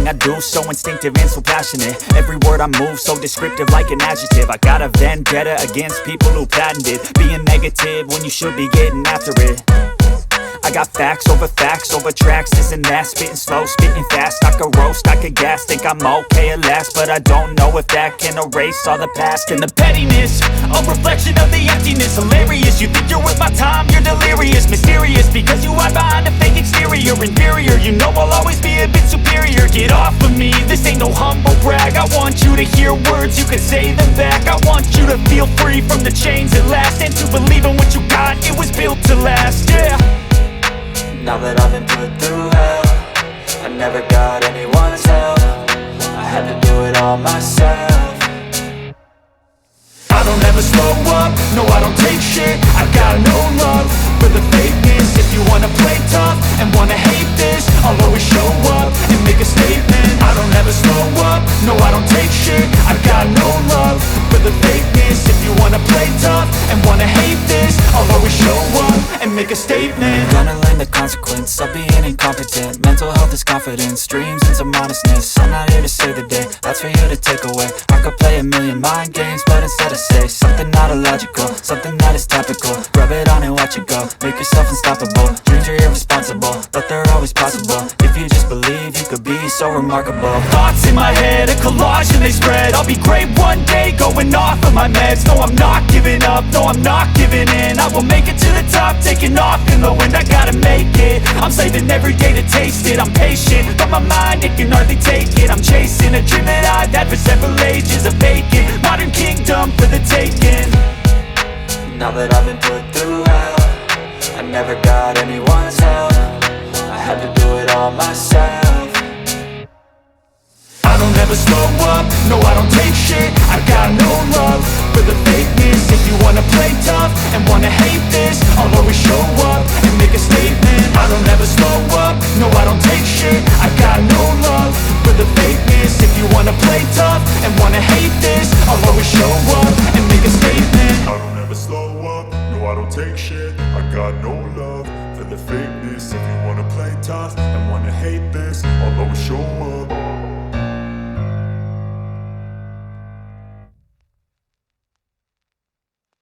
Everything I do, so instinctive and so passionate. Every word I move, so descriptive like an adjective. I got a vendetta against people who patented being negative when you should be getting after it. I got facts over tracks, this and that. Spitting slow, spitting fast, I could roast, I could gas. Think I'm okay at last, but I don't know if that can erase all the past. And the pettiness, a reflection of the emptiness. Hilarious, you think you're worth my time, you're delirious. Mysterious, because you hide behind a fake exterior. Inferior, you know I'll always be a bit superior. Get off of me, this ain't no humble brag. I want you to hear words, you can say them back. I want you to feel free from the chains at last, and to believe in what you got, it was built to last, yeah. Now that I've been put through hell, I never got anyone's help. I had to do it all myself. I don't ever slow up, no I don't take shit. I got no love for the fakeness. If you wanna play tough and wanna hate this, I'll always show up and make a statement. I don't ever slow up, no I don't take shit. I got no love for the fakeness. If you wanna play tough and wanna hate this, I'll always show up and make a statement. Gonna learn the consequence of being incompetent. Mental health is confidence, dreams and some modestness. I'm not here to save the day, that's for you to take away. I could play a million mind games, but instead I say something not illogical, something that is topical. Rub it on and watch it go, make yourself unstoppable. Dreams are irresponsible, but they're always possible. If you just believe, you could be so remarkable. Thoughts in my head, a collage and they spread. I'll be great one day, going off of my meds. No, I'm not giving up, no, I'm not giving in. I will make it to the top, taking off in the wind. I gotta make it, I'm saving every day to taste it. I'm patient, but my mind, it can hardly take it. I'm chasing a dream that I've had for several ages. A vacant, modern kingdom for the taking. Now that I've been put through hell, I never got anyone's help. I had to do it all myself. I don't ever slow up, no I don't take shit. I got no love for the fakeness. If you wanna play tough and wanna hate this, I'll always show up and make a statement. I don't ever slow up, no I don't take shit. I got no love for the fakeness. If you wanna play tough and wanna hate this, I'll always show up and make a statement. I don't ever slow up, no I don't take shit. I got no love for the fakeness. If you wanna play tough and wanna hate this, I'll always show up